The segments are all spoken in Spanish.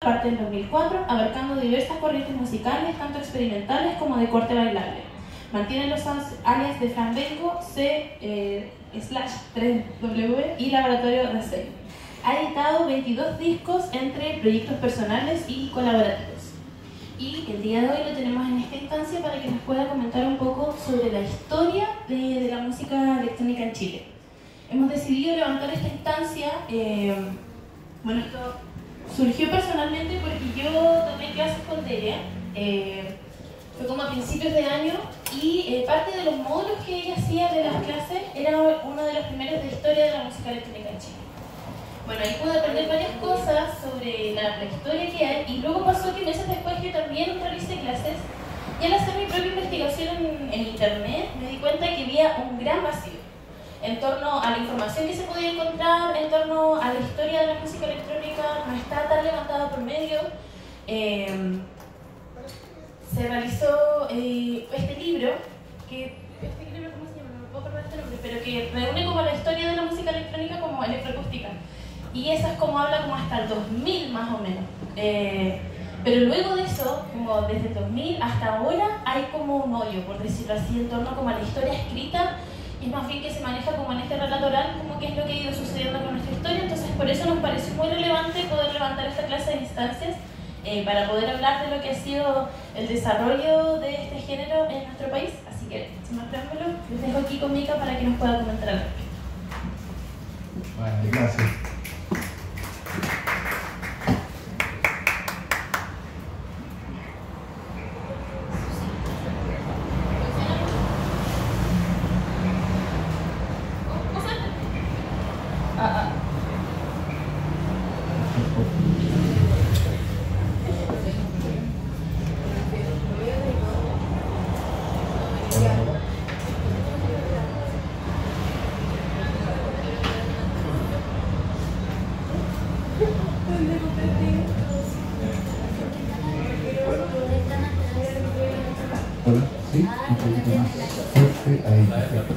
parte en 2004, abarcando diversas corrientes musicales, tanto experimentales como de corte bailable. Mantiene los alias de Flamenco, C/3W y Laboratorio de Sello. Ha editado 22 discos entre proyectos personales y colaborativos. Y el día de hoy lo tenemos en esta instancia para que nos pueda comentar un poco sobre la historia de la música electrónica en Chile. Hemos decidido levantar esta instancia, bueno, esto surgió personalmente porque yo tomé clases con Delia, fue como a principios de año, y parte de los módulos que ella hacía de las clases era uno de los primeros de historia de la música electrónica en Chile. Bueno, ahí pude aprender varias cosas sobre la historia que hay, y luego pasó que meses después yo también realicé clases, y al hacer mi propia investigación en internet me di cuenta que había un gran vacío en torno a la información que se podía encontrar, en torno a la historia de la música electrónica, no está tan levantada por medio. Se realizó este libro, ¿cómo se llama? No me puedo acordar este nombre, pero que reúne como la historia de la música electrónica como electroacústica. Y esa es como habla como hasta el 2000 más o menos. Pero luego de eso, como desde el 2000 hasta ahora, hay como un hoyo, por decirlo así, en torno como a la historia escrita. Y es más bien que se maneja como en este relato oral, como que es lo que ha ido sucediendo con nuestra historia. Entonces por eso nos pareció muy relevante poder levantar esta clase de instancias para poder hablar de lo que ha sido el desarrollo de este género en nuestro país. Así que, sin más preámbulo, les dejo aquí con Mika para que nos pueda comentar al respecto. Bueno, gracias. Hola, sí, un poquito más fuerte, ahí, perfecto.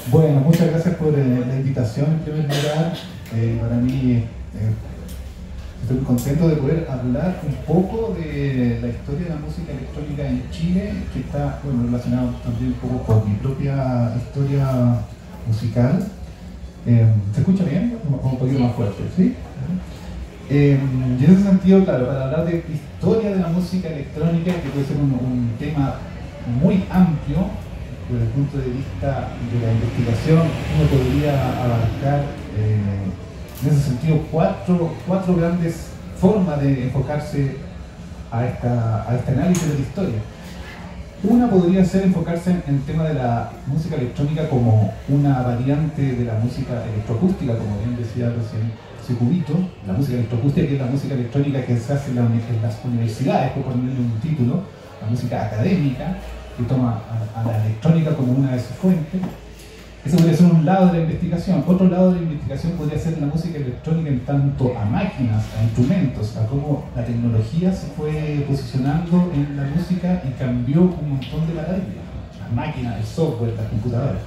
Bueno, muchas gracias por la invitación en primer lugar. Para mí estoy muy contento de poder hablar un poco de la historia de la música electrónica en Chile, que está relacionado también un poco con mi propia historia musical. ¿Se escucha bien? Un poquito más fuerte, ¿sí? Y en ese sentido, claro, para hablar de historia de la música electrónica, que puede ser un tema muy amplio, desde el punto de vista de la investigación, uno podría abarcar en ese sentido cuatro grandes formas de enfocarse a este análisis de la historia. Una podría ser enfocarse en el tema de la música electrónica como una variante de la música electroacústica, como bien decía recién Cubito, la música electroacústica, que es la música electrónica que se hace en las universidades, por ponerle un título, la música académica, que toma a la electrónica como una de sus fuentes. Ese podría ser un lado de la investigación. Otro lado de la investigación podría ser la música electrónica en tanto a máquinas, a instrumentos, a cómo la tecnología se fue posicionando en la música y cambió un montón de paradigmas. Las máquinas, el software, las computadoras.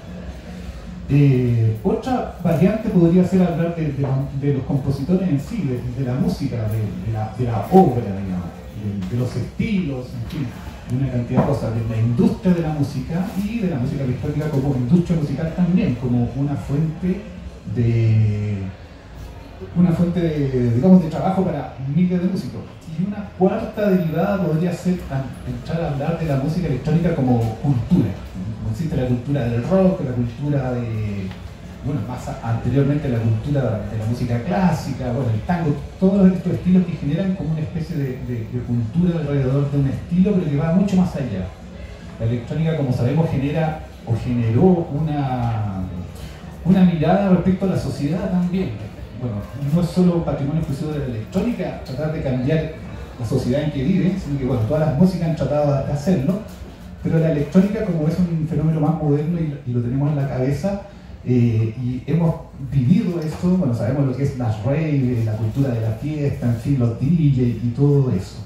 Otra variante podría ser hablar de los compositores en sí, de la música, de la obra, digamos, de los estilos, en fin, de una cantidad de cosas, de la industria de la música y de la música electrónica como industria musical también, como una fuente digamos, de trabajo para miles de músicos. Y una cuarta derivada podría ser entrar a hablar de la música electrónica como cultura. Como existe la cultura del rock, la cultura más anteriormente la cultura de la música clásica, el tango, todos estos estilos que generan como una especie de cultura alrededor de un estilo, pero que va mucho más allá. La electrónica, como sabemos, generó una mirada respecto a la sociedad también. No es solo patrimonio exclusivo de la electrónica tratar de cambiar la sociedad en que vive, sino que todas las músicas han tratado de hacerlo, pero la electrónica, como es un fenómeno más moderno y lo tenemos en la cabeza, y hemos vivido esto, sabemos lo que es las raves, la cultura de la fiesta, en fin, los DJ y todo eso.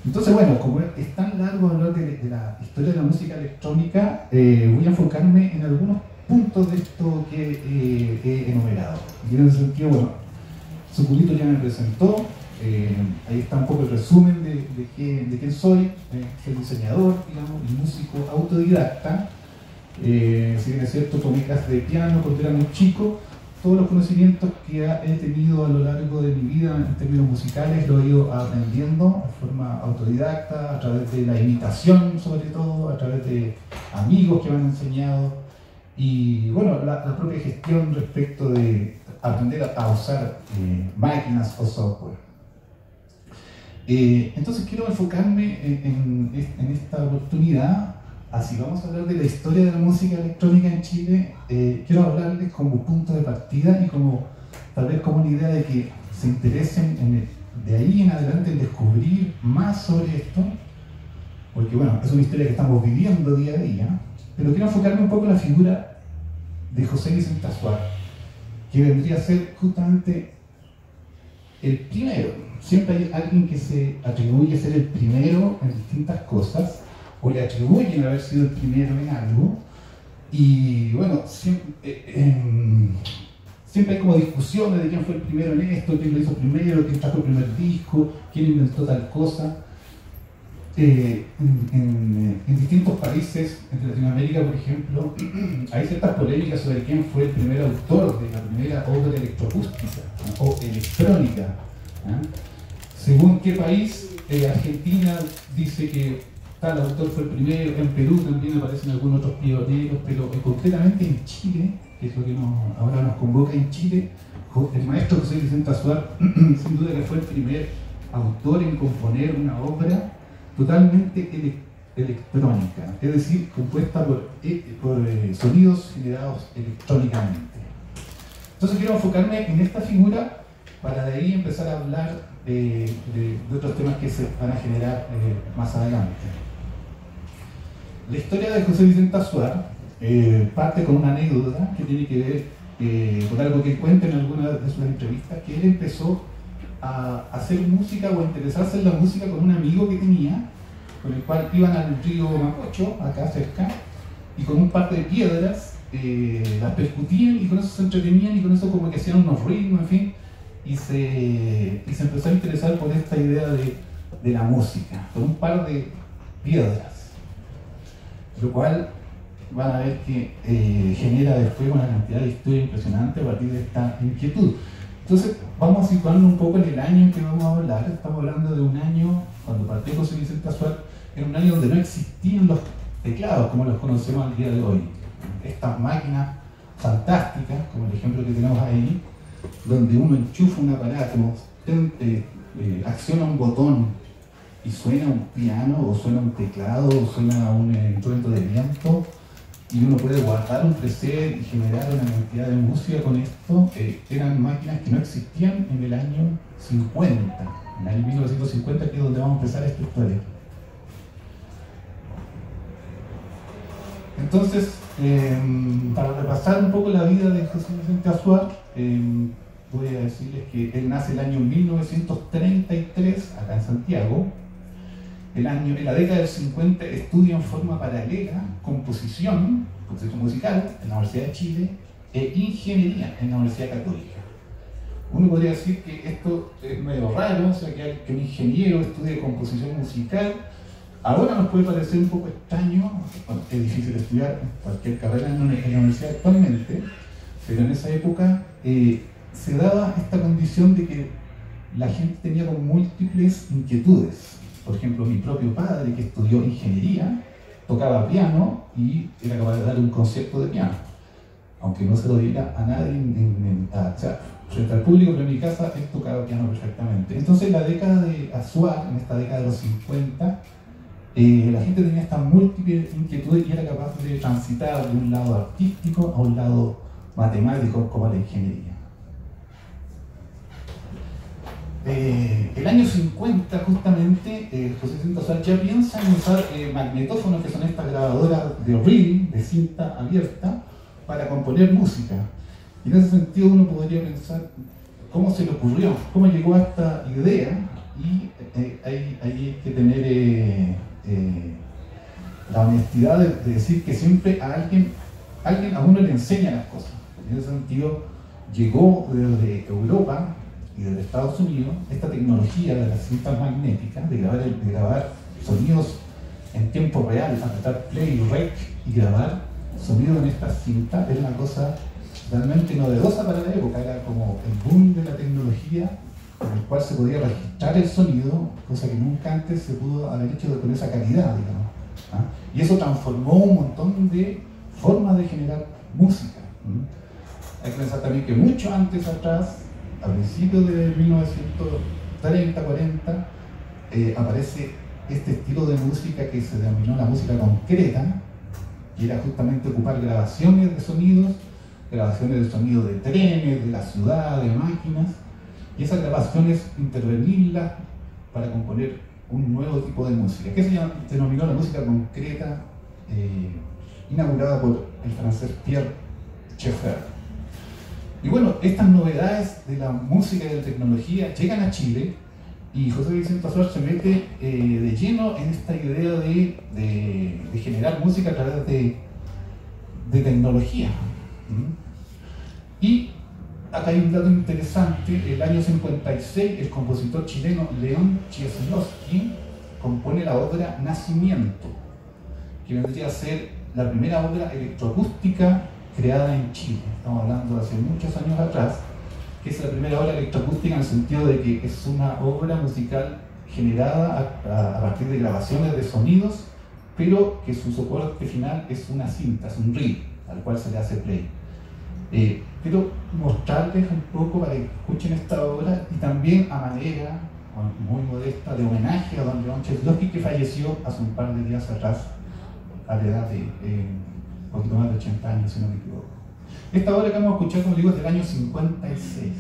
Entonces, como es tan largo hablar de la historia de la música electrónica, voy a enfocarme en algunos puntos de esto que he enumerado. Y en ese sentido, bueno, Suculito ya me presentó, ahí está un poco el resumen de quién soy. Soy diseñador, digamos, y músico autodidacta. Si bien es cierto, tomé clases de piano cuando era muy chico, todos los conocimientos que he tenido a lo largo de mi vida en términos musicales lo he ido aprendiendo de forma autodidacta, a través de la imitación sobre todo, a través de amigos que me han enseñado y bueno, la propia gestión respecto de aprender a usar máquinas o software. Entonces quiero enfocarme en esta oportunidad. Así vamos a hablar de la historia de la música electrónica en Chile. Quiero hablarles como punto de partida y como tal vez como una idea de que se interesen de ahí en adelante en descubrir más sobre esto, porque bueno, es una historia que estamos viviendo día a día, pero quiero enfocarme un poco en la figura de José Vicente Azuar, que vendría a ser justamente el primero. Siempre hay alguien que se atribuye a ser el primero en distintas cosas, o le atribuyen haber sido el primero en algo, y bueno, siempre hay como discusiones de quién fue el primero en esto, quién lo hizo primero, quién trajo el primer disco, quién inventó tal cosa. En distintos países, en Latinoamérica por ejemplo, hay ciertas polémicas sobre quién fue el primer autor de la primera obra electroacústica o electrónica. Según qué país, Argentina dice que tal autor fue el primero, en Perú también aparecen algunos otros pioneros, pero concretamente en Chile, que es lo que ahora nos convoca en Chile, el maestro José Vicente Azuar, sin duda que fue el primer autor en componer una obra totalmente electrónica, es decir, compuesta por sonidos generados electrónicamente. Entonces quiero enfocarme en esta figura para de ahí empezar a hablar de otros temas que se van a generar más adelante. La historia de José Vicente Azuar parte con una anécdota que tiene que ver con algo que cuenta en alguna de sus entrevistas, que él empezó a hacer música o a interesarse en la música con un amigo que tenía, con el cual iban al río Mapocho, acá cerca, y con un par de piedras las percutían y con eso se entretenían y con eso como que hacían unos ritmos, en fin, y se empezó a interesar por esta idea de la música, con un par de piedras, lo cual van a ver que genera después una cantidad de historia impresionante a partir de esta inquietud. Entonces vamos a situarnos un poco en el año en que vamos a hablar. Estamos hablando de un año, cuando partió José Vicente Azuar, era un año donde no existían los teclados como los conocemos al día de hoy. Estas máquinas fantásticas, como el ejemplo que tenemos ahí, donde uno enchufa un aparato, acciona un botón y suena un piano, o suena un teclado, o suena un instrumento de viento, y uno puede guardar un preset y generar una cantidad de música con esto. Eran máquinas que no existían en el año 50, en el año 1950, que es donde vamos a empezar esta historia. Entonces, para repasar un poco la vida de José Vicente Azuar, voy a decirles que él nace el año 1933, acá en Santiago. En la década del 50 estudia en forma paralela composición musical en la Universidad de Chile e ingeniería en la Universidad Católica. Uno podría decir que esto es medio raro, o sea, que un ingeniero estudie composición musical. Ahora nos puede parecer un poco extraño, bueno, es difícil estudiar cualquier carrera en la universidad actualmente, pero en esa época se daba esta condición de que la gente tenía como múltiples inquietudes. Por ejemplo, mi propio padre, que estudió ingeniería, tocaba piano y era capaz de dar un concierto de piano, aunque no se lo diera a nadie, o sea, frente al público, pero en mi casa él tocaba piano perfectamente. Entonces, en la década de Azuar, en esta década de los 50, la gente tenía estas múltiples inquietudes y era capaz de transitar de un lado artístico a un lado matemático, como la ingeniería. El año 50, justamente, José Vicente Azuar ya piensa en usar magnetófonos, que son estas grabadoras de reel, de cinta abierta, para componer música. Y en ese sentido uno podría pensar cómo se le ocurrió, cómo llegó a esta idea, y hay que tener la honestidad de decir que siempre a alguien alguien a uno le enseña las cosas. En ese sentido, llegó desde Europa y desde Estados Unidos esta tecnología de las cintas magnéticas, de grabar sonidos en tiempo real, apretar play, rec y grabar sonido en esta cinta. Era una cosa realmente novedosa para la época, era como el boom de la tecnología en el cual se podía registrar el sonido, cosa que nunca antes se pudo haber hecho con esa calidad, digamos. ¿Ah? Y eso transformó un montón de formas de generar música. Hay que pensar también que mucho antes atrás, a principios de 1930, 40, aparece este estilo de música que se denominó la música concreta, y era justamente ocupar grabaciones de sonidos de trenes, de la ciudad, de máquinas, y esas grabaciones intervenirlas para componer un nuevo tipo de música, que se denominó la música concreta, inaugurada por el francés Pierre Schaeffer. Y bueno, estas novedades de la música y de la tecnología llegan a Chile, y José Vicente Azuar se mete de lleno en esta idea de generar música a través de tecnología. Y acá hay un dato interesante: el año 56, el compositor chileno León Chieslowski compone la obra Nacimiento, que vendría a ser la primera obra electroacústica creada en Chile. Estamos hablando de hace muchos años atrás, que es la primera obra electroacústica en el sentido de que es una obra musical generada a partir de grabaciones de sonidos, pero que su soporte final es una cinta, es un reel, al cual se le hace play. Quiero mostrarles un poco para que escuchen esta obra, y también a manera muy modesta de homenaje a don León Chieslowski, que falleció hace un par de días atrás a la edad de un poquito más de 80 años, si no me equivoco. Esta obra que vamos a escuchar, como digo, es del año 56.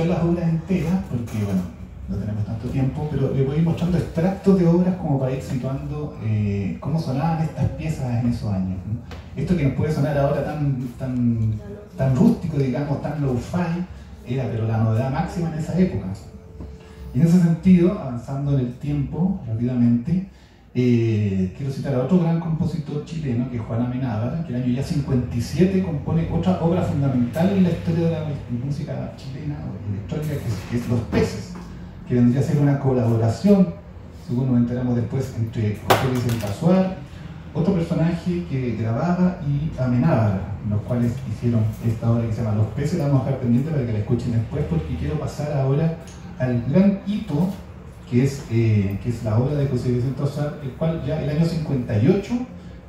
Las obras enteras, porque bueno, no tenemos tanto tiempo, pero les voy a ir mostrando extractos de obras como para ir situando cómo sonaban estas piezas en esos años, ¿no? Esto que nos puede sonar ahora tan rústico, digamos, tan low-fi, era pero la novedad máxima en esa época. Y en ese sentido, avanzando en el tiempo rápidamente, quiero citar a otro gran compositor chileno, que es Juan Amenábar, que en el año ya 57 compone otra obra fundamental en la historia de la música chilena o electrónica, que es Los Peces, que vendría a ser una colaboración, según nos enteramos después, entre José Vicente Azuar, otro personaje que grababa, y Amenábar, los cuales hicieron esta obra que se llama Los Peces. La vamos a dejar pendiente para que la escuchen después, porque quiero pasar ahora al gran hito que es la obra de José Vicente Azuar, el cual ya el año 58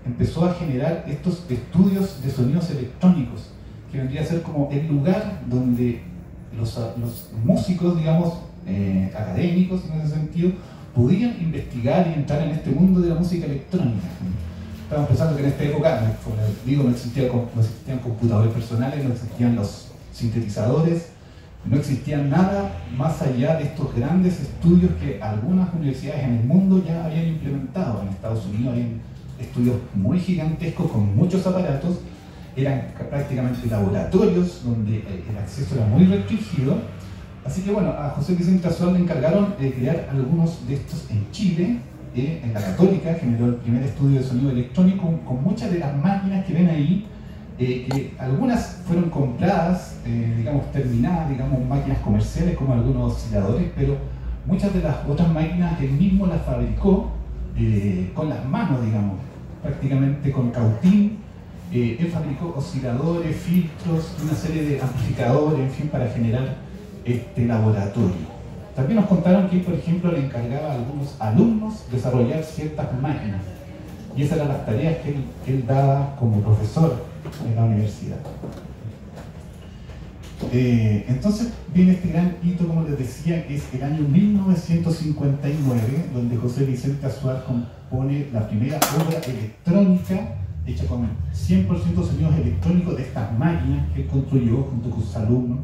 empezó a generar estos estudios de sonidos electrónicos, que vendría a ser como el lugar donde los músicos, digamos, académicos en ese sentido, podían investigar y entrar en este mundo de la música electrónica. Estamos pensando que en esta época, como digo, no existían computadores personales, no existían los sintetizadores, no existía nada más allá de estos grandes estudios que algunas universidades en el mundo ya habían implementado. En Estados Unidos habían estudios muy gigantescos con muchos aparatos, eran prácticamente laboratorios donde el acceso era muy restringido. Así que bueno, a José Vicente Azuar le encargaron de crear algunos de estos en Chile. En la Católica generó el primer estudio de sonido electrónico con muchas de las máquinas que ven ahí, que algunas fueron compradas, digamos, terminadas, digamos, máquinas comerciales como algunos osciladores, pero muchas de las otras máquinas él mismo las fabricó con las manos, digamos, prácticamente con cautín. Él fabricó osciladores, filtros, una serie de amplificadores, en fin, para generar este laboratorio. También nos contaron que, por ejemplo, le encargaba a algunos alumnos desarrollar ciertas máquinas. Y esas eran las tareas que él daba como profesor en la universidad. Entonces viene este gran hito, como les decía, que es el año 1959, donde José Vicente Azuar compone la primera obra electrónica hecha con 100% sonidos electrónicos de estas máquinas que él construyó junto con sus alumnos,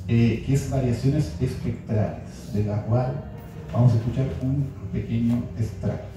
que es Variaciones Espectrales, de la cual vamos a escuchar un pequeño extracto.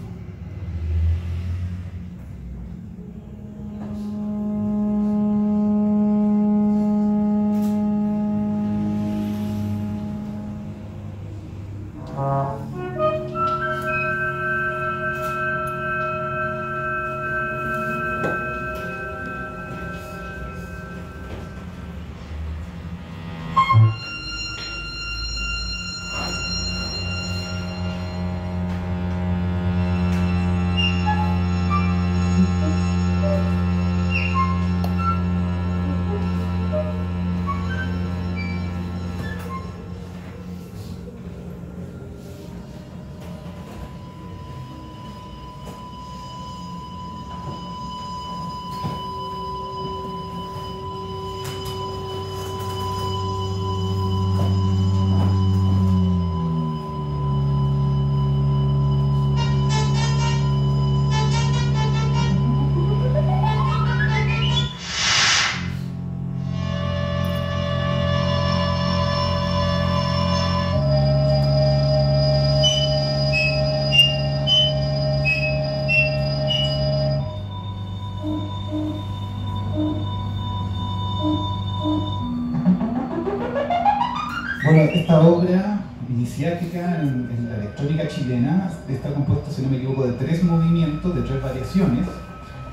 Bueno, esta obra iniciática en la electrónica chilena está compuesta, si no me equivoco, de 3 movimientos, de 3 variaciones.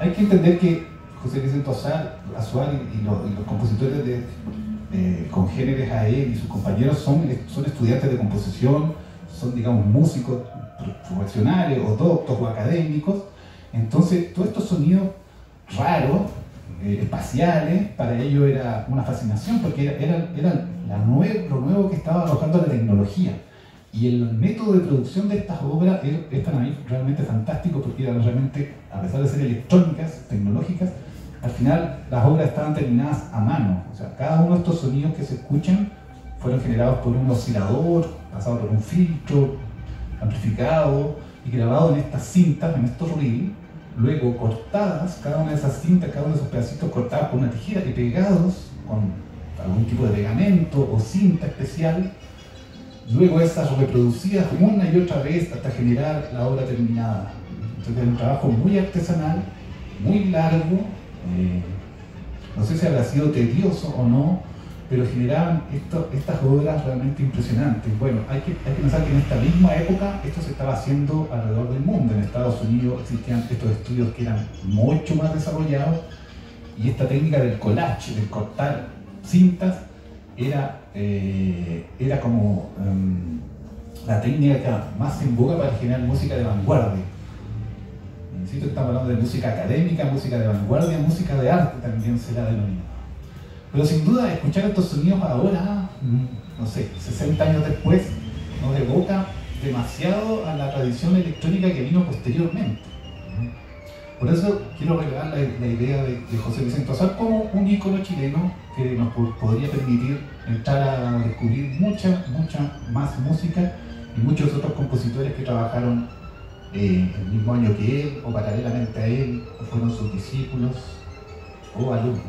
Hay que entender que José Vicente Azuar y los compositores congéneres a él y sus compañeros son estudiantes de composición, son, digamos, músicos profesionales o doctos o académicos. Entonces, todos estos sonidos raros, espaciales, para ellos era una fascinación, porque era lo nuevo que estaba arrojando la tecnología. Y el método de producción de estas obras es para mí realmente fantástico, porque eran realmente, a pesar de ser electrónicas, tecnológicas, al final las obras estaban terminadas a mano. O sea, cada uno de estos sonidos que se escuchan fueron generados por un oscilador, pasado por un filtro, amplificado y grabado en estas cintas, en estos reels, luego cortadas, cada una de esas cintas, cada uno de esos pedacitos cortados con una tijera y pegados con algún tipo de pegamento o cinta especial, luego esas reproducidas una y otra vez hasta generar la obra terminada. Entonces es un trabajo muy artesanal, muy largo, no sé si habrá sido tedioso o no, pero generaban estas obras realmente impresionantes. Bueno, hay que pensar que en esta misma época esto se estaba haciendo alrededor del mundo. En Estados Unidos existían estos estudios que eran mucho más desarrollados, y esta técnica del collage, de cortar cintas, era como la técnica más en boga para generar música de vanguardia. Insisto que estamos hablando de música académica, música de vanguardia, música de arte también se la denomina. Pero sin duda, escuchar estos sonidos ahora, no sé, 60 años después, nos evoca demasiado a la tradición electrónica que vino posteriormente. Por eso quiero regalar la idea de José Vicente Azuar como un ícono chileno que nos podría permitir entrar a descubrir mucha más música, y muchos otros compositores que trabajaron el mismo año que él, o paralelamente a él, o fueron sus discípulos o alumnos.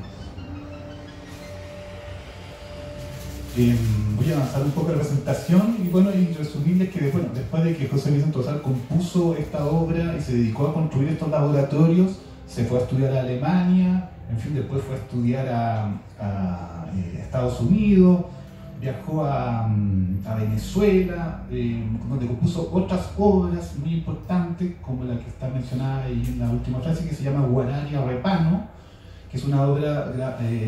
Voy a avanzar un poco la presentación y bueno, y resumirles que después de que José Vicente Azuar compuso esta obra y se dedicó a construir estos laboratorios, se fue a estudiar a Alemania, en fin, después fue a estudiar a Estados Unidos, viajó a Venezuela, donde compuso otras obras muy importantes, como la que está mencionada ahí en la última frase, que se llama Guararia Repano, que es una obra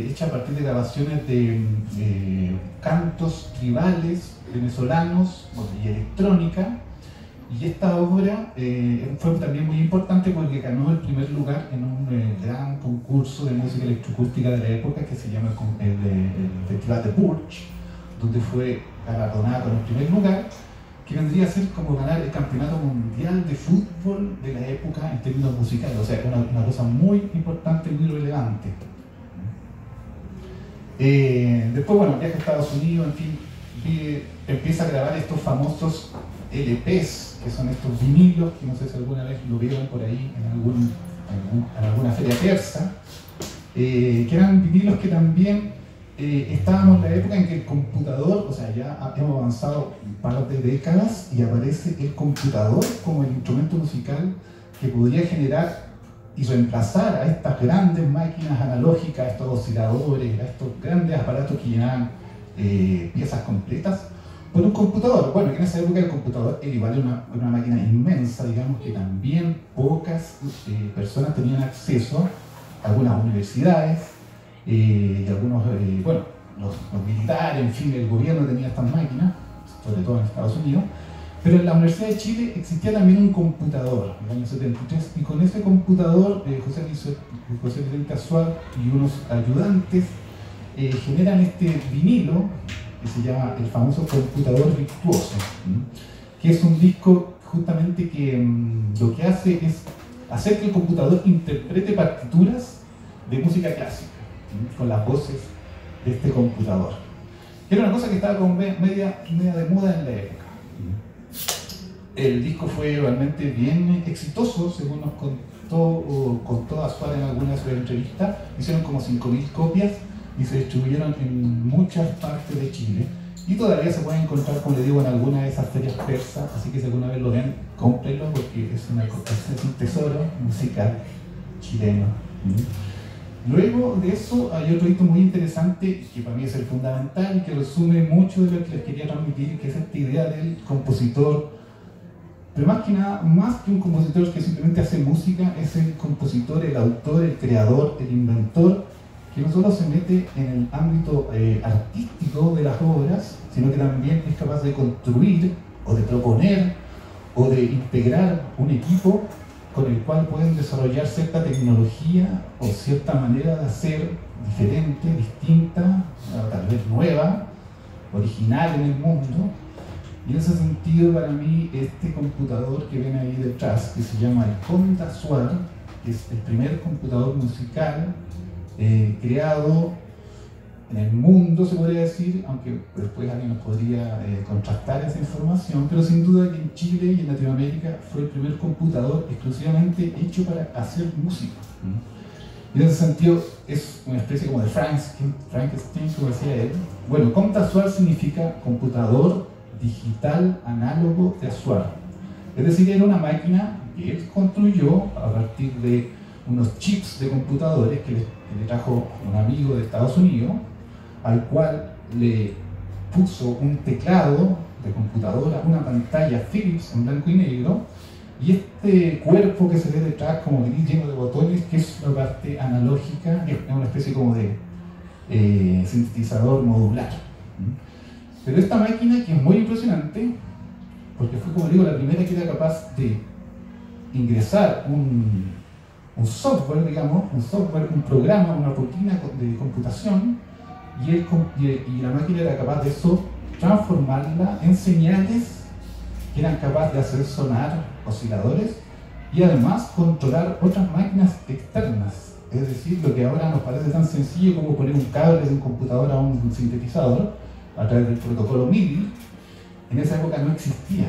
hecha a partir de grabaciones de cantos tribales venezolanos y electrónica. Y esta obra fue también muy importante porque ganó el primer lugar en un gran concurso de música electroacústica de la época que se llama el Festival de Bourges, donde fue galardonada con el primer lugar, que vendría a ser como ganar el campeonato mundial de fútbol de la época en términos musicales. O sea, una cosa muy importante, muy relevante. Después, bueno, viaja a Estados Unidos, en fin, empieza a grabar estos famosos LPs, que son estos vinilos, que no sé si alguna vez lo vieron por ahí en alguna feria persa, que eran vinilos que también estábamos en la época en que el computador, o sea, ya hemos avanzado un par de décadas y aparece el computador como el instrumento musical que podría generar y reemplazar a estas grandes máquinas analógicas, a estos osciladores, a estos grandes aparatos que llenaban piezas completas, por un computador. Bueno, que en esa época el computador era igual a una máquina inmensa, digamos, que también pocas personas tenían acceso, algunas universidades y algunos, bueno, los militares, en fin, el gobierno tenía estas máquinas, sobre todo en Estados Unidos. Pero en la Universidad de Chile existía también un computador, en el año 73, y con ese computador José Vicente Azuar y unos ayudantes generan este vinilo que se llama el famoso computador virtuoso, que es un disco justamente que lo que hace es hacer que el computador interprete partituras de música clásica con las voces de este computador. Era una cosa que estaba como media de moda en la época. El disco fue realmente bien exitoso, según nos contó Azuar en alguna de sus entrevistas. Hicieron como 5.000 copias y se distribuyeron en muchas partes de Chile. Y todavía se pueden encontrar, como les digo, en alguna de esas ferias persas, así que si alguna vez lo ven, cómprenlo porque es un tesoro musical chileno. Luego de eso hay otro hito muy interesante que para mí es el fundamental y que resume mucho de lo que les quería transmitir, que es esta idea del compositor. Pero más que nada, más que un compositor que simplemente hace música, es el compositor, el autor, el creador, el inventor, que no solo se mete en el ámbito artístico de las obras, sino que también es capaz de construir, o de proponer, o de integrar un equipo con el cual pueden desarrollar cierta tecnología o cierta manera de hacer diferente, distinta, tal vez nueva, original en el mundo. Y en ese sentido, para mí, este computador que ven ahí detrás, que se llama el Comte Azuar, que es el primer computador musical creado en el mundo, se podría decir, aunque después alguien nos podría contrastar esa información, pero sin duda que en Chile y en Latinoamérica fue el primer computador exclusivamente hecho para hacer música. Y en ese sentido es una especie como de Frankenstein, como decía él. Bueno, Comte Azuar significa computador digital análogo de Azuar. Es decir, era una máquina que él construyó a partir de unos chips de computadores que le trajo un amigo de Estados Unidos, al cual le puso un teclado de computadora, una pantalla Philips en blanco y negro, y este cuerpo que se ve detrás como gris lleno de botones, que es la parte analógica, que es una especie como de sintetizador modular. Pero esta máquina, que es muy impresionante, porque fue, como digo, la primera que era capaz de ingresar un software, digamos, un programa, una rutina de computación, y la máquina era capaz de eso, transformarla en señales que eran capaces de hacer sonar osciladores y además controlar otras máquinas externas. Es decir, lo que ahora nos parece tan sencillo como poner un cable de un computador a un sintetizador a través del protocolo MIDI, en esa época no existía.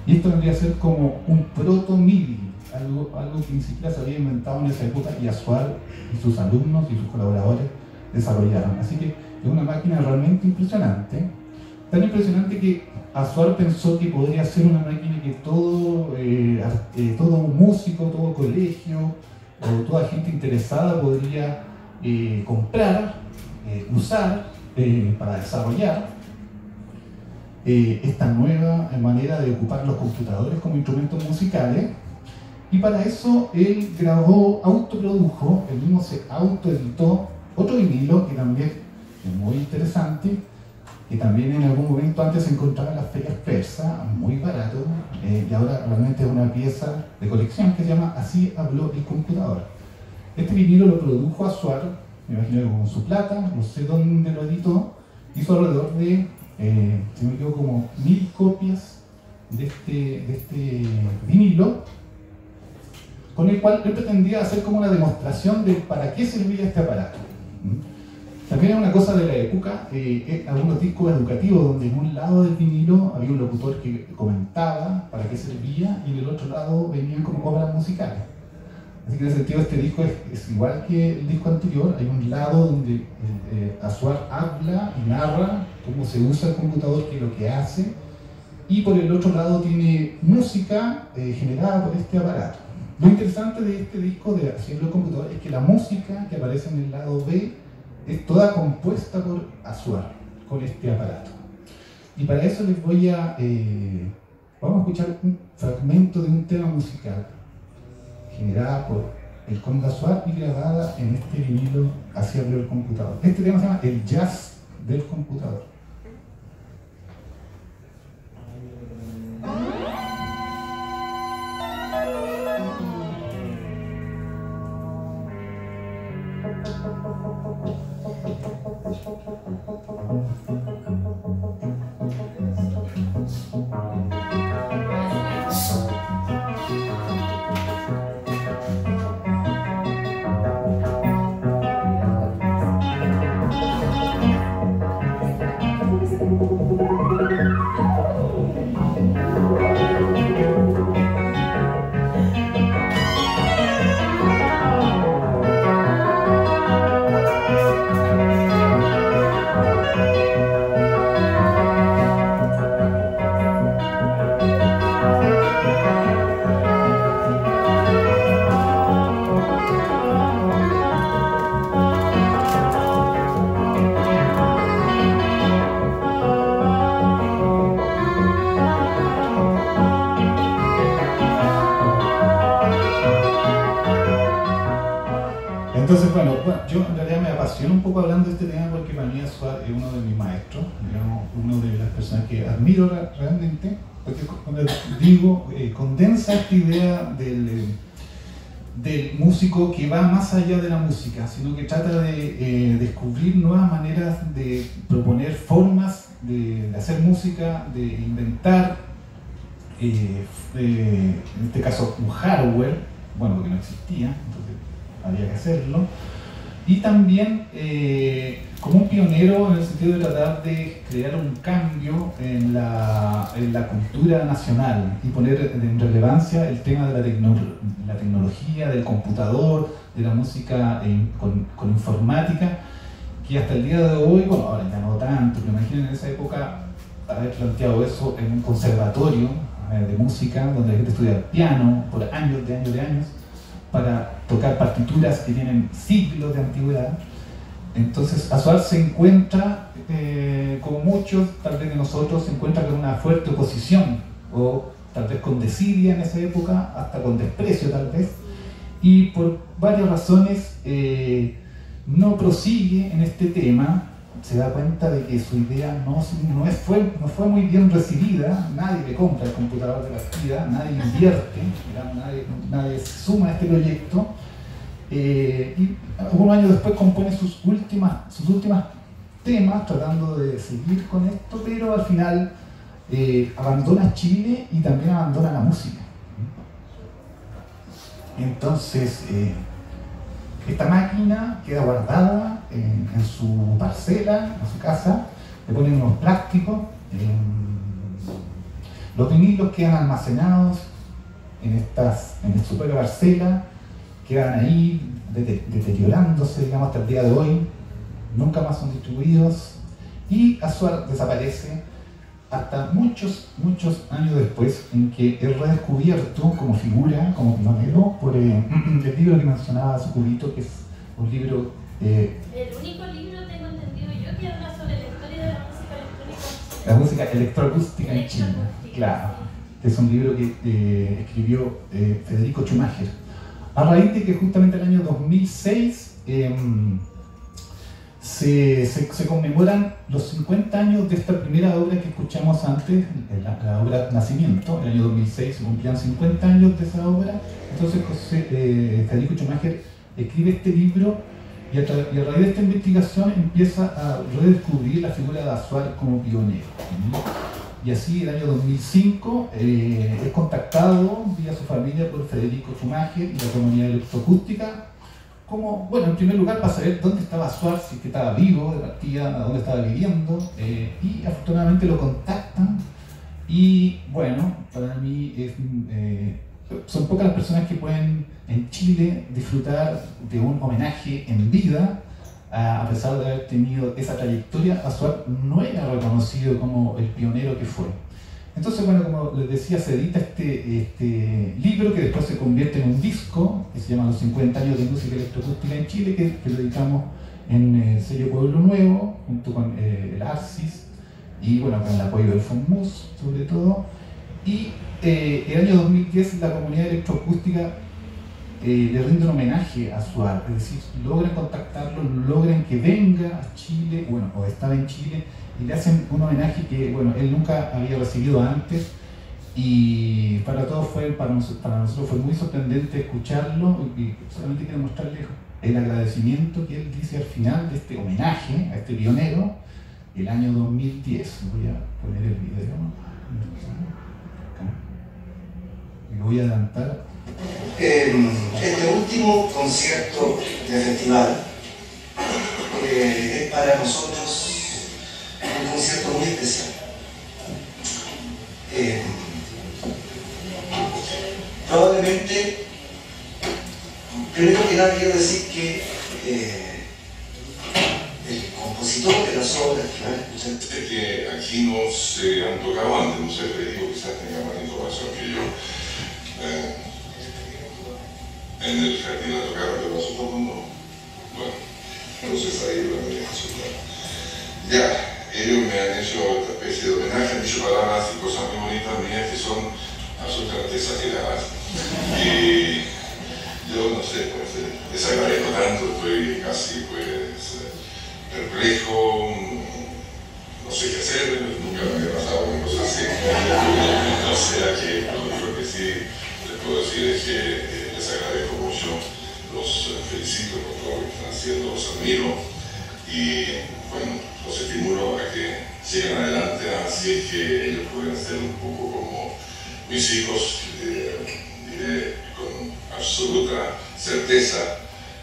Y esto vendría a ser como un proto-MIDI, algo que ni siquiera se había inventado en esa época, y Azuar y sus alumnos y sus colaboradores desarrollaron. Así que es una máquina realmente impresionante, tan impresionante que Azuar pensó que podría ser una máquina que todo músico, todo colegio o toda gente interesada podría comprar, usar para desarrollar esta nueva manera de ocupar los computadores como instrumentos musicales. Y para eso él grabó, autoprodujo, él mismo se autoeditó otro vinilo que también es muy interesante, que también en algún momento antes se encontraba en las ferias persas, muy barato, y ahora realmente es una pieza de colección que se llama Así habló el computador. Este vinilo lo produjo Azuar, me imagino que con su plata, no sé dónde lo editó, hizo alrededor de, si no me equivoco, como 1000 copias de este vinilo, con el cual él pretendía hacer como una demostración de para qué servía este aparato. También es una cosa de la época, algunos discos educativos donde en un lado del vinilo había un locutor que comentaba para qué servía y en el otro lado venían como obras musicales. Así que en ese sentido este disco es igual que el disco anterior, hay un lado donde Azuar habla y narra cómo se usa el computador, qué es lo que hace, y por el otro lado tiene música generada por este aparato. Lo interesante de este disco de Así habló el computador es que la música que aparece en el lado B es toda compuesta por Azuar, con este aparato. Y para eso les voy a... vamos a escuchar un fragmento de un tema musical generada por el Conde Azuar y grabada en este vinilo Así habló el computador. Este tema se llama El Jazz del Computador. Entonces, bueno, yo en realidad me apasiono un poco hablando de este tema porque para mí Azuar es uno de mis maestros, digamos, uno de las personas que admiro realmente, porque cuando digo, condensa esta idea del músico que va más allá de la música, sino que trata de descubrir nuevas maneras de proponer formas de hacer música, de inventar, en este caso un hardware, bueno, porque no existía, entonces había que hacerlo, y también como un pionero en el sentido de tratar de crear un cambio en la cultura nacional y poner en relevancia el tema de la tecnología, del computador, de la música con informática, que hasta el día de hoy, bueno, ahora ya no tanto, pero imaginen en esa época haber planteado eso en un conservatorio de música, donde la gente estudia piano por años, para tocar partituras que tienen siglos de antigüedad. Entonces Azuar se encuentra, como muchos tal vez de nosotros, se encuentra con una fuerte oposición, o tal vez con desidia en esa época, hasta con desprecio tal vez, y por varias razones no prosigue en este tema. Se da cuenta de que su idea no fue muy bien recibida, nadie le compra el computador de la vida, nadie invierte, nadie se suma a este proyecto, y algunos años después compone sus últimas temas tratando de seguir con esto, pero al final abandona Chile y también abandona la música. Entonces esta máquina queda guardada en su parcela, en su casa, le ponen unos plásticos, los vinilos quedan almacenados en su propia parcela, quedan ahí deteriorándose, digamos, hasta el día de hoy, nunca más son distribuidos, y Azuar desaparece hasta muchos años después, en que es redescubierto como figura, como pionero, por el libro que mencionaba Sucubito, que es un libro... el único libro, tengo entendido yo, que habla sobre la historia de la música electrónica. La música electroacústica en Chile, claro. Es un libro que escribió Federico Schumacher. A raíz de que justamente el año 2006 se conmemoran los 50 años de esta primera obra que escuchamos antes, la obra Nacimiento. El año 2006 se cumplían 50 años de esa obra. Entonces Federico Schumacher escribe este libro y a raíz de esta investigación empieza a redescubrir la figura de Azuar como pionero. Y así, el año 2005, es contactado vía su familia por Federico Schumacher y la comunidad electroacústica, como, bueno, en primer lugar para saber dónde estaba Azuar, si es que estaba vivo, de partida, dónde estaba viviendo, y afortunadamente lo contactan. Y bueno, para mí son pocas las personas que pueden en Chile disfrutar de un homenaje en vida. A pesar de haber tenido esa trayectoria, Azuar no era reconocido como el pionero que fue. Entonces, bueno, como les decía, se edita este libro que después se convierte en un disco que se llama Los 50 años de música electroacústica en Chile, que lo editamos en el sello Pueblo Nuevo, junto con el Arcis, y bueno, con el apoyo del FONMUS, sobre todo. Y el año 2010 la comunidad electroacústica le rinde un homenaje a Azuar, es decir, logran contactarlo, logran que venga a Chile, bueno, o estaba en Chile, y le hacen un homenaje que, bueno, él nunca había recibido antes, y para todos para nosotros fue muy sorprendente escucharlo, y solamente quiero mostrarles el agradecimiento que él dice al final de este homenaje a este pionero, el año 2010. Voy a poner el video, me voy a adelantar. Este último concierto del festival es para nosotros un concierto muy especial. Probablemente, primero que nada quiero decir que el compositor de las obras que van a escuchar... Es que aquí no se han tocado antes, no sé, Federico quizás tenga más información que yo. En el jardín la tocaron, pero nosotros no. Bueno, entonces ahí lo voy a consultar. Ya, ellos me han hecho esta especie de homenaje, han dicho palabras y cosas muy bonitas mías que son absolutamente exageradas. Y yo no sé, pues les agradezco tanto, estoy casi pues perplejo, no sé qué hacer, nunca me había pasado una cosa así. O sea que lo único que sí les puedo decir es que les agradezco mucho, los felicito por todo lo que están haciendo, los admiro y bueno, los estimulo a que sigan adelante, así es que ellos pueden ser un poco como mis hijos, diré con absoluta certeza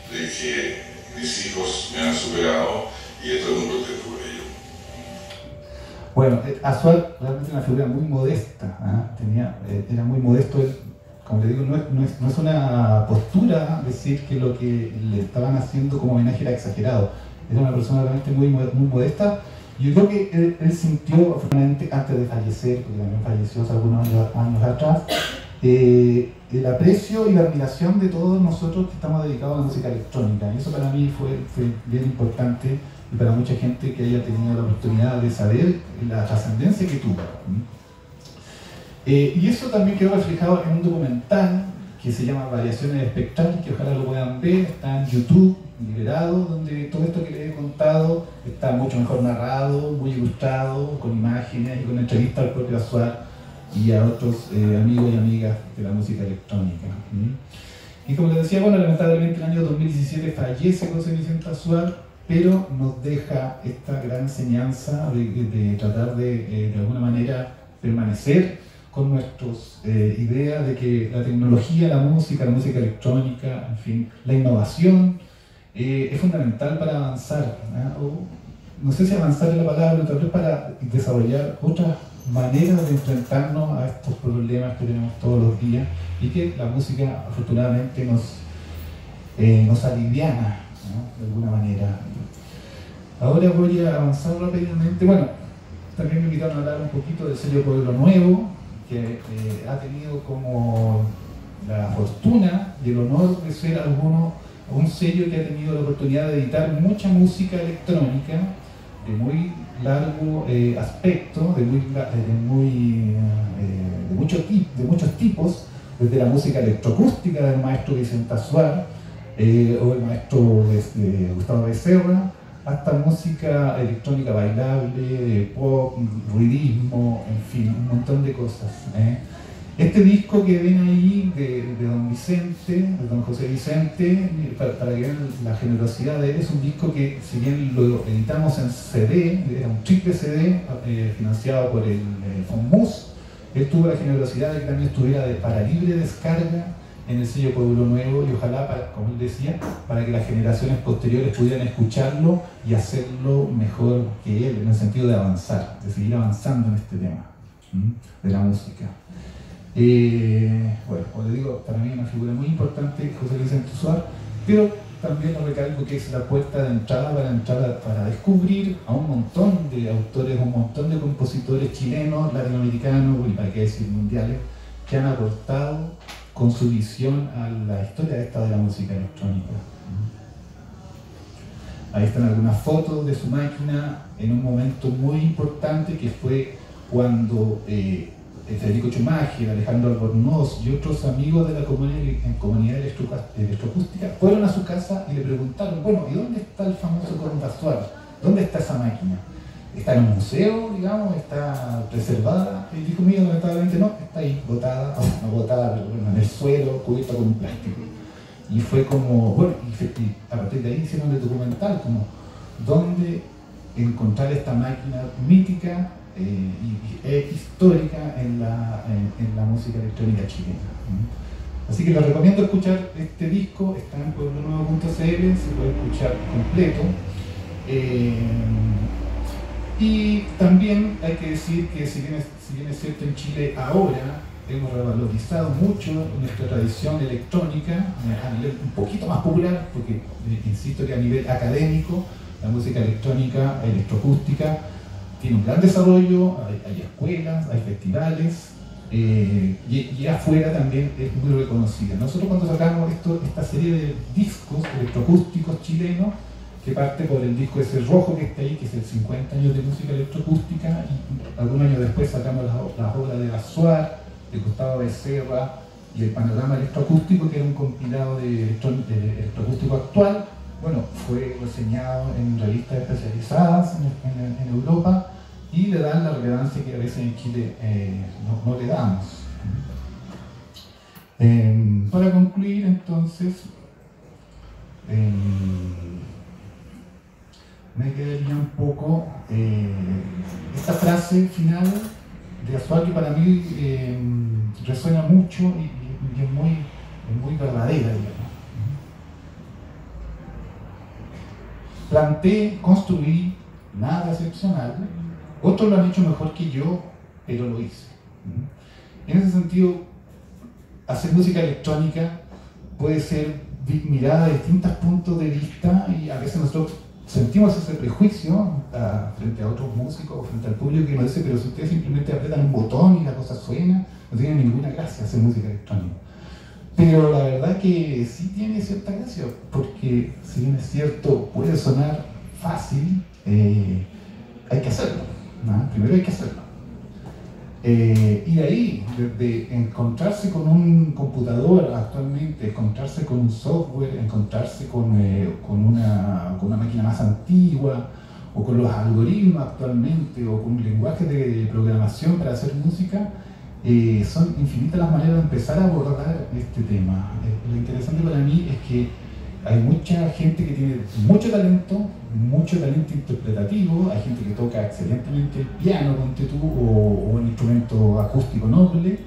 de que mis hijos me han superado y estoy muy contento por ello. Bueno, Azuar realmente una figura muy modesta, era muy modesto. Como le digo, no es una postura decir que lo que le estaban haciendo como homenaje era exagerado. Era una persona realmente muy modesta. Yo creo que él sintió, afortunadamente, antes de fallecer, porque también falleció hace algunos años atrás, el aprecio y la admiración de todos nosotros que estamos dedicados a la música electrónica. Y eso para mí fue bien importante, y para mucha gente que haya tenido la oportunidad de saber la trascendencia que tuvo. Y eso también quedó reflejado en un documental que se llama Variaciones Espectrales, que ojalá lo puedan ver, está en YouTube, liberado, donde todo esto que les he contado está mucho mejor narrado, muy ilustrado, con imágenes y con entrevistas al propio Azuar y a otros amigos y amigas de la música electrónica. Y como les decía, bueno, lamentablemente el año 2017 fallece José Vicente Azuar, pero nos deja esta gran enseñanza de tratar de alguna manera permanecer con nuestras ideas de que la tecnología, la música electrónica, en fin, la innovación es fundamental para avanzar, no sé si avanzar es la palabra, tal vez para desarrollar otras maneras de enfrentarnos a estos problemas que tenemos todos los días, y que la música afortunadamente nos aliviana, de alguna manera. Ahora voy a avanzar rápidamente. Bueno, también me invitaron a hablar un poquito del sello Pueblo Nuevo, que ha tenido como la fortuna y el honor de ser un sello que ha tenido la oportunidad de editar mucha música electrónica de muy largo aspecto, de muy muchos tipos, desde la música electroacústica del maestro Vicente Azuar o el maestro Gustavo Becerra, hasta música electrónica bailable, pop, ruidismo, en fin, un montón de cosas. Este disco que ven ahí de don Vicente, de don José Vicente, para que vean la generosidad de él, es un disco que, si bien lo editamos en CD, era un triple CD financiado por el FONMUS, él tuvo la generosidad de que también estuviera para libre descarga en el sello Pueblo Nuevo, y ojalá, como él decía, para que las generaciones posteriores pudieran escucharlo y hacerlo mejor que él, en el sentido de avanzar, de seguir avanzando en este tema de la música. Bueno, como les digo, para mí es una figura muy importante, José Vicente Azuar, pero también lo recalco que es la puerta de entrada para descubrir a un montón de autores, un montón de compositores chilenos, latinoamericanos y para qué decir mundiales, que han aportado con su visión a la historia de la música electrónica. Ahí están algunas fotos de su máquina en un momento muy importante, que fue cuando Federico Chumaje, Alejandro Albornoz y otros amigos de la comunidad electroacústica fueron a su casa y le preguntaron, bueno, ¿y dónde está el famoso Corno Azuar? ¿Dónde está esa máquina? ¿Está en un museo, digamos? ¿Está preservada? Y dijo, mira, lamentablemente no, está ahí, botada, no botada, pero bueno, en el suelo, cubierta con un plástico. Y fue como, bueno, y a partir de ahí hicieron el documental, como, ¿dónde encontrar esta máquina mítica y histórica en la música electrónica chilena? Así que les recomiendo escuchar este disco, está en pueblonuevo.cl, se puede escuchar completo. Y también hay que decir que si bien es cierto, en Chile ahora hemos revalorizado mucho nuestra tradición electrónica a nivel un poquito más popular, porque insisto que a nivel académico la música electrónica, electroacústica, tiene un gran desarrollo, hay escuelas, hay festivales, y afuera también es muy reconocida. Nosotros cuando sacamos esta serie de discos electroacústicos chilenos, que parte por el disco ese rojo que está ahí, que es el 50 años de música electroacústica, y algún año después sacamos las obras de Azuar, de Gustavo Becerra y el Panorama Electroacústico, que era un compilado de electroacústico actual. Bueno, fue reseñado en revistas especializadas en Europa, y le dan la relevancia que a veces en Chile no le damos. Para concluir, entonces, me quedaría un poco esta frase final de Azuar, que para mí resuena mucho y es muy verdadera, digamos. Planté, construí, nada excepcional, otros lo han hecho mejor que yo, pero lo hice. En ese sentido, hacer música electrónica puede ser mirada de distintos puntos de vista, y a veces nosotros sentimos ese prejuicio frente a otros músicos, frente al público, que nos dice, pero si ustedes simplemente apretan un botón y la cosa suena, no tiene ninguna gracia hacer música electrónica. Pero la verdad que sí tiene cierta gracia, porque si bien es cierto, puede sonar fácil, hay que hacerlo, ¿no? Primero hay que hacerlo. Y de ahí, desde encontrarse con un computador actualmente, encontrarse con un software, encontrarse con una máquina más antigua, o con los algoritmos actualmente, o con un lenguaje de programación para hacer música, son infinitas las maneras de empezar a abordar este tema. Lo interesante para mí es que hay mucha gente que tiene mucho talento interpretativo, hay gente que toca excelentemente el piano, ponte tú, o un instrumento acústico noble,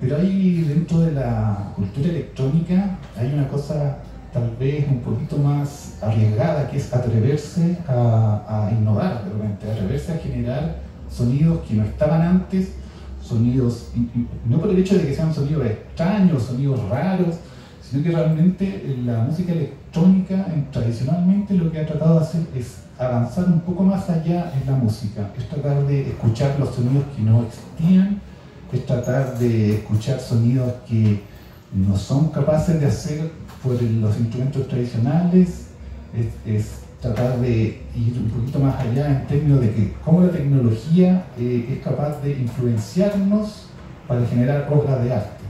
pero hay dentro de la cultura electrónica hay una cosa tal vez un poquito más arriesgada, que es atreverse a innovar, de repente, atreverse a generar sonidos que no estaban antes, sonidos, no por el hecho de que sean sonidos extraños, sonidos raros, sino que realmente la música electrónica tradicionalmente lo que ha tratado de hacer es avanzar un poco más allá en la música, es tratar de escuchar los sonidos que no existían, es tratar de escuchar sonidos que no son capaces de hacer por los instrumentos tradicionales, es tratar de ir un poquito más allá en términos de que cómo la tecnología es capaz de influenciarnos para generar obras de arte.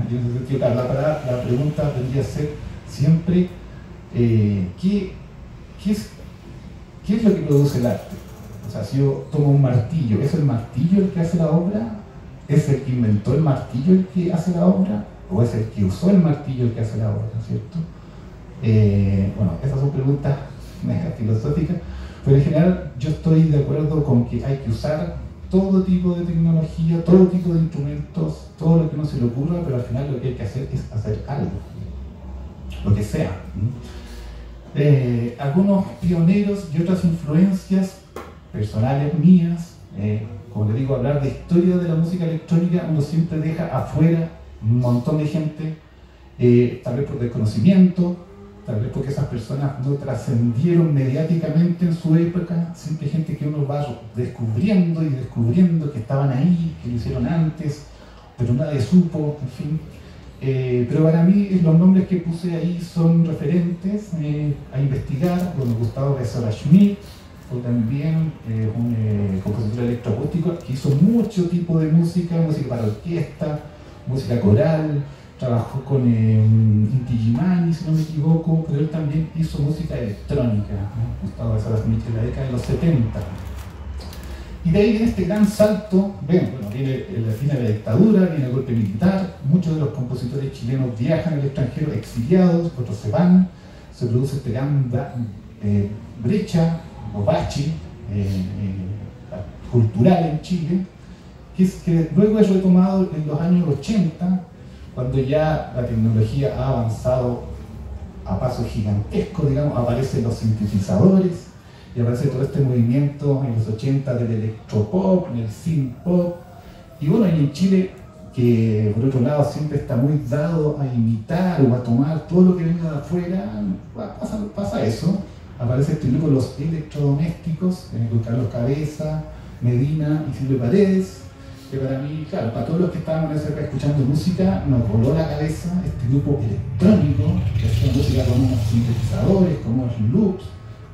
Y en ese sentido, claro, la pregunta tendría que ser siempre ¿qué es lo que produce el arte? O sea, si yo tomo un martillo, ¿es el martillo el que hace la obra? ¿Es el que inventó el martillo el que hace la obra? ¿O es el que usó el martillo el que hace la obra? ¿Cierto? Bueno, esas son preguntas filosóficas, pero en general yo estoy de acuerdo con que hay que usar todo tipo de tecnología, todo tipo de instrumentos, todo lo que no se le ocurra, pero al final lo que hay que hacer es hacer algo, lo que sea. Algunos pioneros y otras influencias personales mías, como les digo, hablar de historia de la música electrónica, uno siempre deja afuera un montón de gente, tal vez por desconocimiento, tal vez porque esas personas no trascendieron mediáticamente en su época, siempre gente que uno va descubriendo y descubriendo que estaban ahí, que lo hicieron antes, pero nadie supo, en fin. Pero para mí los nombres que puse ahí son referentes a investigar. Bueno, Gustavo Becerra-Schmidt fue también un compositor electroacústico que hizo mucho tipo de música, música para orquesta, música coral, trabajó con Inti Illimani, si no me equivoco, pero él también hizo música electrónica, ¿no? Gustavo Becerra-Schmidt en la década de los 70. Y de ahí viene este gran salto, bueno, viene la dictadura, viene el golpe militar, muchos de los compositores chilenos viajan al extranjero exiliados, otros se van, se produce esta gran brecha o bache cultural en Chile, que luego es retomado en los años 80, cuando ya la tecnología ha avanzado a pasos gigantescos, digamos, aparecen los sintetizadores, y aparece todo este movimiento en los 80 del electropop, del synth-pop, y bueno, y en Chile, que por otro lado siempre está muy dado a imitar o a tomar todo lo que venga de afuera, pasa eso. Aparece este grupo, los electrodomésticos, con Carlos Cabeza, Medina y Silvio Paredes, que para mí, claro, para todos los que estábamos en esa época escuchando música, nos voló la cabeza este grupo electrónico, que hacía música con unos sintetizadores, con unos loops,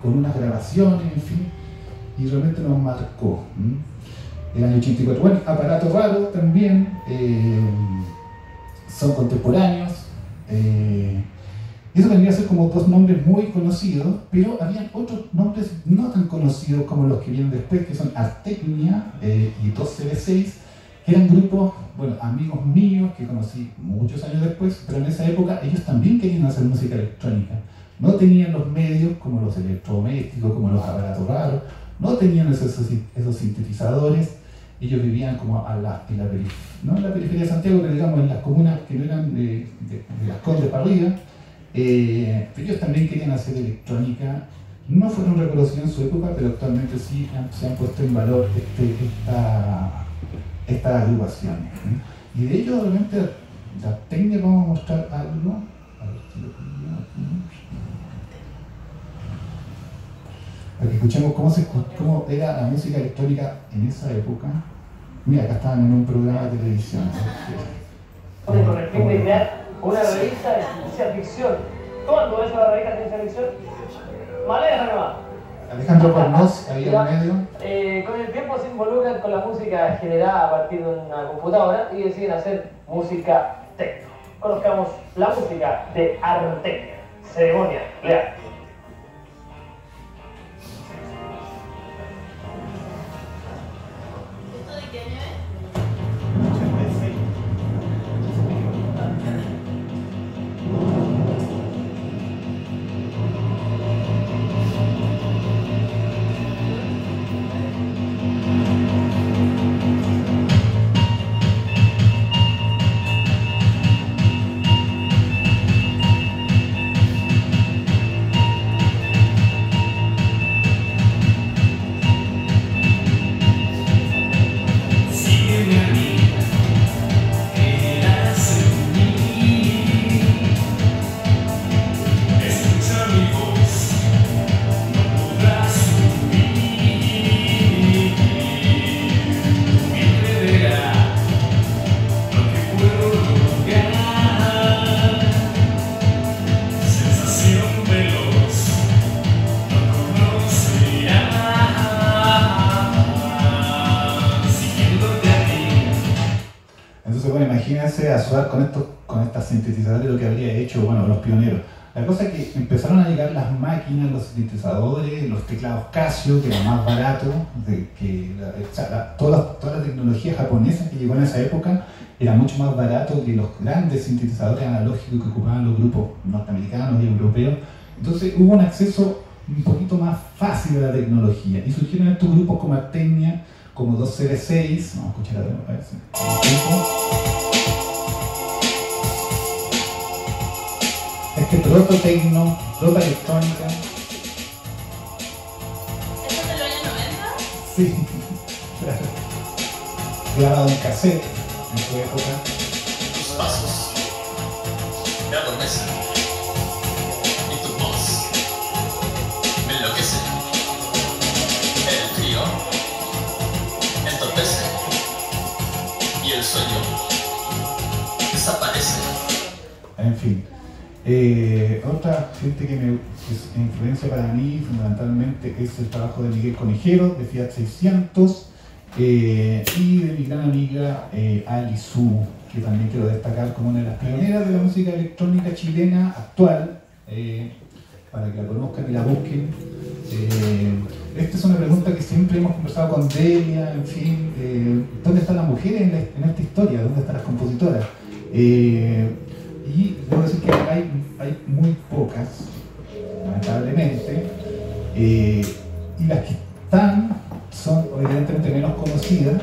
con unas grabaciones, en fin, y realmente nos marcó. El año 84, bueno, Aparato Raro también, son contemporáneos, eso vendría a ser como dos nombres muy conocidos, pero habían otros nombres no tan conocidos como los que vienen después, que son Artecnia y 2CB6, que eran grupos, bueno, amigos míos que conocí muchos años después, pero en esa época ellos también querían hacer música electrónica. No tenían los medios como los electrodomésticos, como los aparatos raros, no tenían esos sintetizadores. Ellos vivían como no en la periferia de Santiago, pero digamos en las comunas que no eran de Las Condes para arriba. Pero ellos también querían hacer electrónica. No fueron reconocidos en su época, pero actualmente sí se han puesto en valor estas agrupaciones. Y de ello, obviamente, la técnica, vamos a mostrar algo. A ver si lo pongo aquí. Para que escuchemos cómo era la música electrónica en esa época. Mira, acá estaban en un programa de televisión. Con el fin de crear una revista de ciencia ficción. ¿Cuándo es una revista de ciencia ficción? Malera nomás. Alejandro Cornós, ahí en medio. Con el tiempo se involucran con la música generada a partir de una computadora y deciden hacer música techno. Conozcamos la música de Artecnia, Ceremonia Leal. con estos sintetizadores lo que habría hecho, bueno, los pioneros. La cosa es que empezaron a llegar las máquinas, los sintetizadores, los teclados Casio, que eran más baratos, toda la tecnología japonesa que llegó en esa época era mucho más barato que los grandes sintetizadores analógicos que ocupaban los grupos norteamericanos y europeos. Entonces hubo un acceso un poquito más fácil a la tecnología y surgieron estos grupos como Artenia, como 2CB6, vamos a escuchar a ver si... Este proto-tecno, proto-electrónica. ¿Eso es de los años 90? Sí, claro. Grabado en cassette en su época. Tus pasos me adormecen y tu voz me enloquece. El frío entorpece y el sueño desaparece. En fin. Otra gente que es influencia para mí fundamentalmente es el trabajo de Miguel Conejero, de Fiat 600, y de mi gran amiga Ali Su, que también quiero destacar como una de las pioneras de la música electrónica chilena actual, para que la conozcan y la busquen. Esta es una pregunta que siempre hemos conversado con Delia, en fin, ¿dónde están las mujeres en esta historia? ¿Dónde están las compositoras? Y debo decir que hay muy pocas, lamentablemente, y las que están son evidentemente menos conocidas,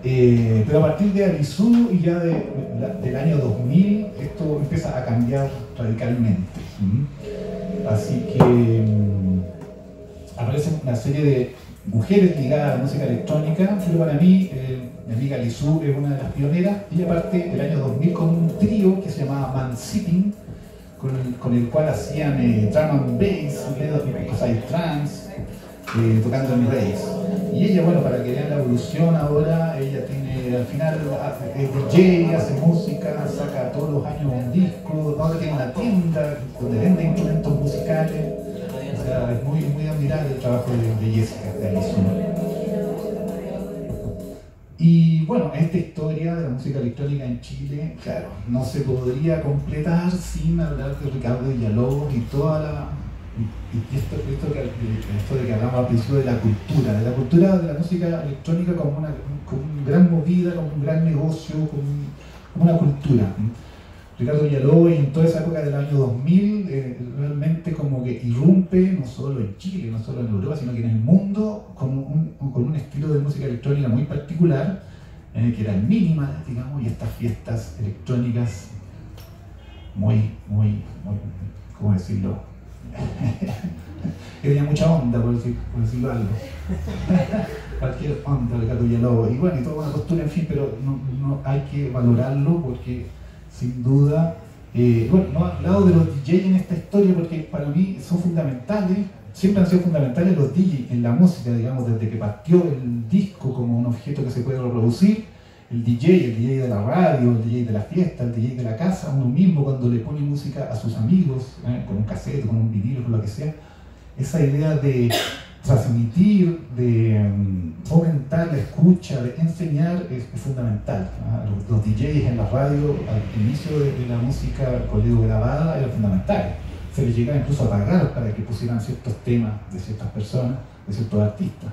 pero a partir de Alisu y ya del año 2000 esto empieza a cambiar radicalmente. Así que aparece una serie de mujeres ligadas a la música electrónica, pero para mí mi amiga Alisu es una de las pioneras. Ella parte del año 2000 con un trío que se llamaba Man Sitting, con el cual hacían drum and bass, psytrance, tocando en bass. Y ella, bueno, para que vean la evolución ahora, ella tiene, al final es DJ, hace música, saca todos los años un disco, ahora tiene una tienda donde vende instrumentos musicales. O sea, es muy, muy admirable el trabajo de Jessica, de Alisu. Y bueno, esta historia de la música electrónica en Chile, claro, no se podría completar sin hablar de Ricardo Villalobos y toda la... esto de que hablamos al principio de la cultura de la música electrónica como una gran movida, como un gran negocio, como una cultura. Ricardo Villalobos, en toda esa época del año 2000, realmente como que irrumpe, no solo en Chile, no solo en Europa, sino que en el mundo, con un estilo de música electrónica muy particular, que era el minimal, digamos, y estas fiestas electrónicas muy, ¿cómo decirlo? Que tenía mucha onda, por decirlo algo. Cualquier onda, Ricardo Villalobos. Y bueno, y toda una postura, en fin, pero no hay que valorarlo porque sin duda, bueno, no he hablado de los DJs en esta historia porque para mí son fundamentales, siempre han sido fundamentales los DJs en la música, digamos, desde que partió el disco como un objeto que se puede reproducir, el DJ de la radio, el DJ de la fiesta, el DJ de la casa, uno mismo cuando le pone música a sus amigos, con un cassette, con un vinilo, con lo que sea, esa idea de transmitir, de fomentar la escucha, de enseñar es fundamental. Los DJs en la radio al inicio de la música con grabada eran fundamentales. Se les llegaba incluso a pagar para que pusieran ciertos temas de ciertas personas, de ciertos artistas.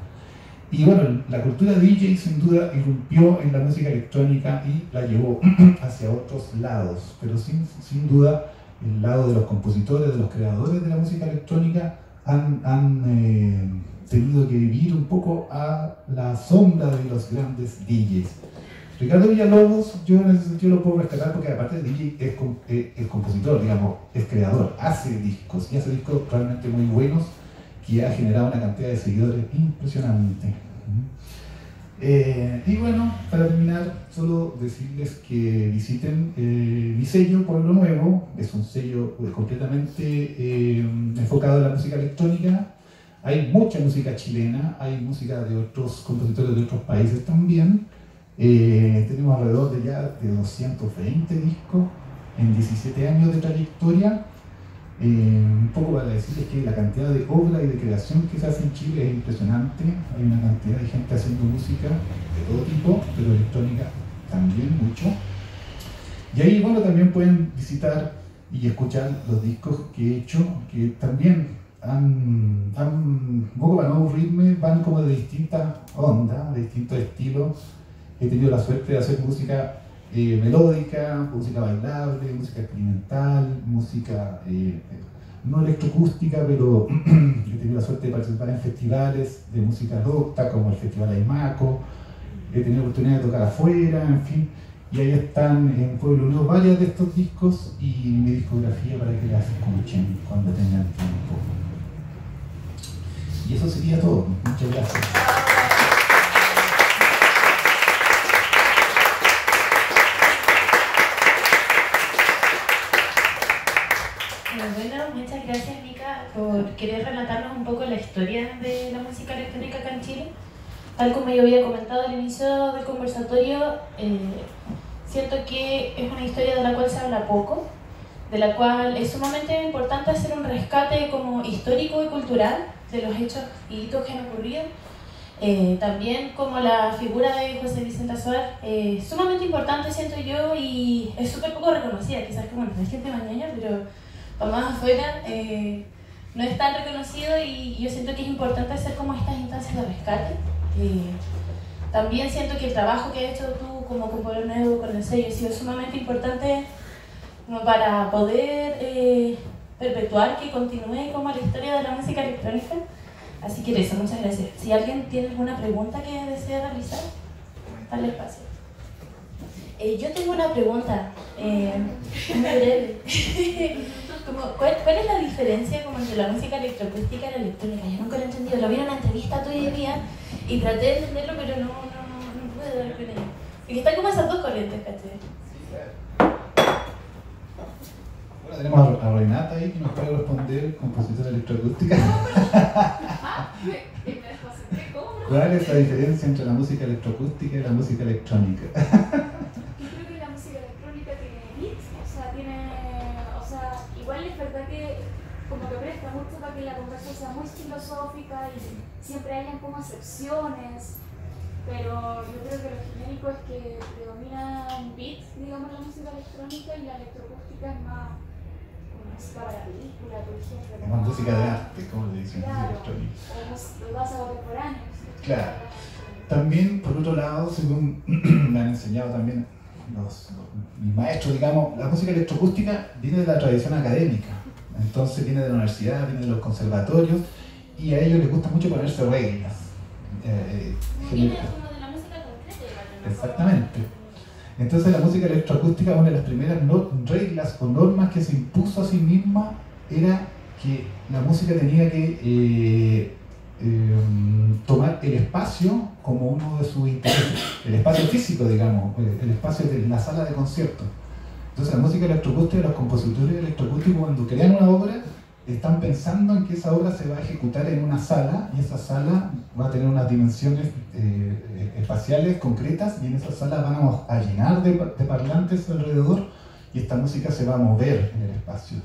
Y bueno, la cultura DJ sin duda irrumpió en la música electrónica y la llevó hacia otros lados, pero sin duda el lado de los compositores, de los creadores de la música electrónica han tenido que vivir un poco a la sombra de los grandes DJs. Ricardo Villalobos, yo en ese sentido lo puedo rescatar porque aparte de DJ es compositor, digamos, es creador, hace discos y hace discos realmente muy buenos que ha generado una cantidad de seguidores impresionante. Y bueno, para terminar, solo decirles que visiten mi sello Pueblo Nuevo. Es un sello completamente enfocado en la música electrónica. Hay mucha música chilena, hay música de otros compositores de otros países también. Tenemos alrededor de ya de 220 discos en 17 años de trayectoria. Un poco para decirles que la cantidad de obra y de creación que se hace en Chile es impresionante. Hay una cantidad de gente haciendo música de todo tipo, pero electrónica también mucho. Y ahí, bueno, también pueden visitar y escuchar los discos que he hecho, que también un poco para no aburrirme, van como de distintas ondas, de distintos estilos. He tenido la suerte de hacer música melódica, música bailable, música experimental, música no electroacústica, pero he tenido la suerte de participar en festivales de música docta, como el Festival Aymaco. He tenido la oportunidad de tocar afuera, en fin. Y ahí están en Pueblo Nuevo varios de estos discos y mi discografía para que las escuchen cuando tengan tiempo. Y eso sería todo. Muchas gracias. Bueno, muchas gracias, Mica, por querer relatarnos un poco la historia de la música electrónica acá en Chile. Tal como yo había comentado al inicio del conversatorio, siento que es una historia de la cual se habla poco, de la cual es sumamente importante hacer un rescate como histórico y cultural de los hechos y hitos que han ocurrido. También como la figura de José Vicente Azuar, sumamente importante siento yo y es súper poco reconocida, quizás como la gente mañana, pero para más afuera no es tan reconocido y yo siento que es importante hacer como estas instancias de rescate. También siento que el trabajo que has hecho tú como Pueblo Nuevo con el sello ha sido sumamente importante como para poder perpetuar que continúe como la historia de la música electrónica. Así que eso, muchas gracias. Si alguien tiene alguna pregunta que desee realizar, dale espacio. Yo tengo una pregunta, muy breve. ¿Cuál es la diferencia como entre la música electroacústica y la electrónica? Yo nunca lo he entendido. Lo vi en una entrevista tuya y mía y traté de entenderlo, pero no pude dar con ello. Y que están como esas dos corrientes, ¿cachai? Bueno, tenemos a Renata ahí que nos puede responder, compositora electroacústica. ¿Cuál es la diferencia entre la música electroacústica y la música electrónica? Yo creo que la música electrónica tiene beats, igual es verdad que como que presta mucho para que la conversación sea muy filosófica y siempre hayan como excepciones, pero yo creo que lo genérico es que predomina un beat, digamos, la música electrónica y la electroacústica es más como música para película, por ejemplo. Es más música de arte, como le dicen, claro, electrónica. o vas a contemporáneos. Claro. También, por otro lado, según me han enseñado también mis maestros, digamos, la música electroacústica viene de la tradición académica. Entonces viene de la universidad, viene de los conservatorios y a ellos les gusta mucho ponerse reglas. Viene como de la música concreta. Exactamente. Entonces la música electroacústica, una de las primeras reglas o normas que se impuso a sí misma era que la música tenía que tomar el espacio como uno de sus intereses, el espacio físico, digamos, el espacio de la sala de conciertos. Entonces la música electroacústica, los compositores electroacústicos cuando crean una obra están pensando en que esa obra se va a ejecutar en una sala y esa sala va a tener unas dimensiones espaciales concretas y en esa sala vamos a llenar de parlantes alrededor y esta música se va a mover en el espacio.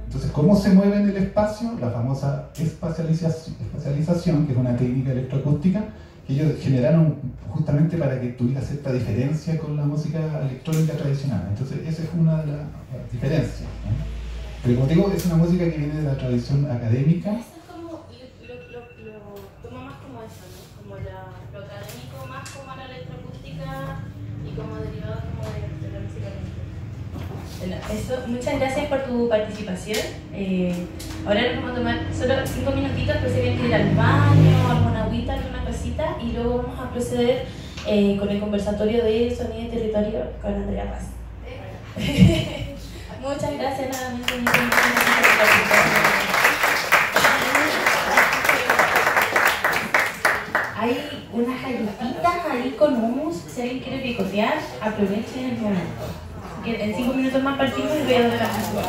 Entonces, ¿cómo se mueve en el espacio? La famosa espacialización, que es una técnica electroacústica que ellos generaron justamente para que tuviera cierta diferencia con la música electrónica tradicional. Entonces, esa es una de las diferencias, ¿no? Pero como te digo, es una música que viene de la tradición académica. Eso es como, lo toma más como eso, ¿no? Como lo académico, más como la electroacústica y como derivado como de la música electrónica. Bueno, eso, muchas gracias por tu participación. Ahora nos vamos a tomar solo 5 minutitos por si quieren ir al baño, alguna agüita, alguna cosita y luego vamos a proceder con el conversatorio de sonido y territorio con Andrea Paz. Muchas gracias nuevamente. Hay unas galletitas ahí con hummus, si alguien quiere picotear, aprovechen el momento. En 5 minutos más partimos y voy a dar la música.